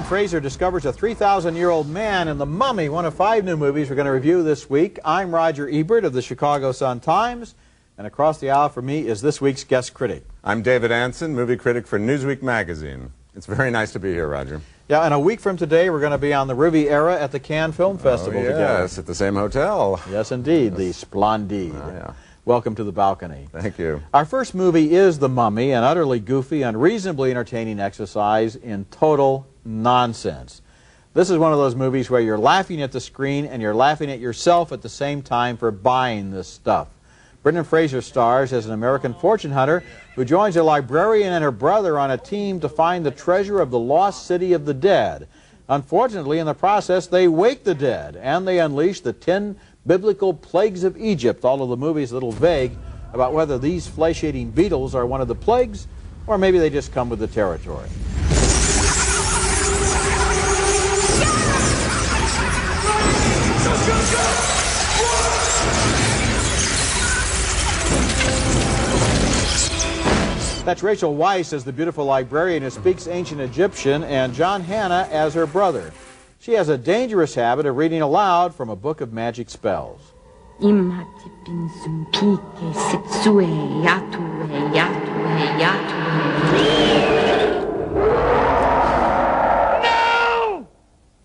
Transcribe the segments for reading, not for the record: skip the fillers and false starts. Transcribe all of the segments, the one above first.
Fraser discovers a 3,000-year-old man in The Mummy, one of 5 new movies we're going to review this week. I'm Roger Ebert of the Chicago Sun-Times, and across the aisle from me is this week's guest critic. I'm David Anson, movie critic for Newsweek magazine. It's very nice to be here, Roger. Yeah, and a week from today we're going to be on the Riviera at the Cannes Film Festival together. Yes, at the same hotel. Yes, indeed, the Splendide. Yeah. Welcome to the balcony. Thank you. Our first movie is The Mummy, an utterly goofy, unreasonably entertaining exercise in total nonsense. This is one of those movies where you're laughing at the screen and you're laughing at yourself at the same time for buying this stuff. Brendan Fraser stars as an American fortune hunter who joins a librarian and her brother on a team to find the treasure of the lost city of the dead. Unfortunately, in the process, they wake the dead and they unleash the 10 biblical plagues of Egypt. All of the movies a little vague about whether these flesh-eating beetles are one of the plagues or maybe they just come with the territory. That's Rachel Weisz as the beautiful librarian who speaks ancient Egyptian, and John Hannah as her brother. She has a dangerous habit of reading aloud from a book of magic spells. No!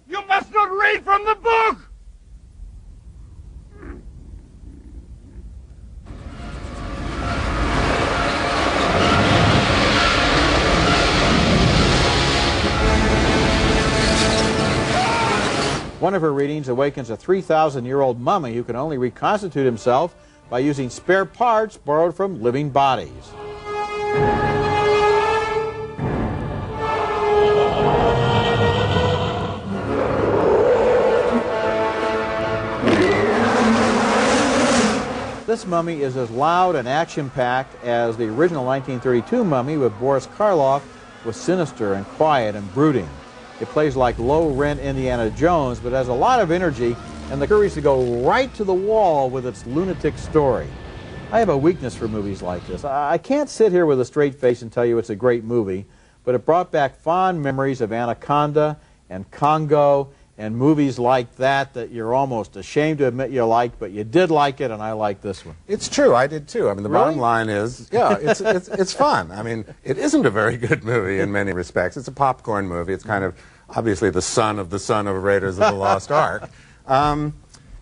You must not read from the book! One of her readings awakens a 3,000-year-old mummy who can only reconstitute himself by using spare parts borrowed from living bodies. This mummy is as loud and action-packed as the original 1932 Mummy with Boris Karloff was sinister and quiet and brooding. It plays like low-rent Indiana Jones, but has a lot of energy and the courage to go right to the wall with its lunatic story. I have a weakness for movies like this. I can't sit here with a straight face and tell you it's a great movie, but it brought back fond memories of Anaconda and Congo and movies like that that you're almost ashamed to admit you like, but you did like it, and I like this one. It's true, I did too. I mean, the bottom line is, yeah, it's fun. I mean, it isn't a very good movie in many respects. It's a popcorn movie. It's kind of, obviously, the son of Raiders of the Lost Ark.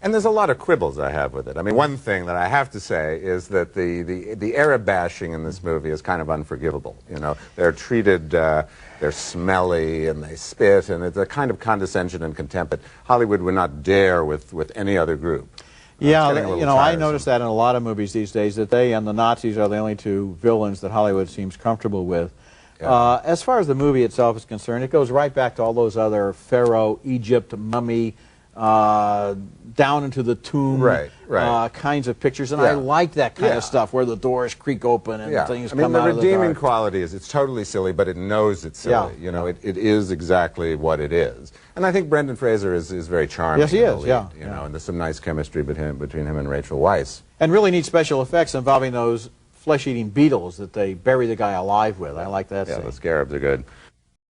And there's a lot of quibbles I have with it. I mean, one thing that I have to say is that the Arab bashing in this movie is kind of unforgivable. You know, they're treated, they're smelly and they spit, and it's a kind of condescension and contempt that Hollywood would not dare with any other group. Yeah, you know, I notice that in a lot of movies these days, that they and the Nazis are the only two villains that Hollywood seems comfortable with. Yeah. As far as the movie itself is concerned, it goes right back to all those other Pharaoh, Egypt, mummy, down into the tomb kinds of pictures, and I like that kind of stuff where the doors creak open and things come out of the dark. The redeeming quality is it's totally silly, but it knows it's silly. You know, it is exactly what it is. And I think Brendan Fraser is very charming. Yes, he is. You know, and there's some nice chemistry between him and Rachel Weisz. And really neat special effects involving those flesh-eating beetles that they bury the guy alive with. I like that scene. Yeah, the scarabs are good.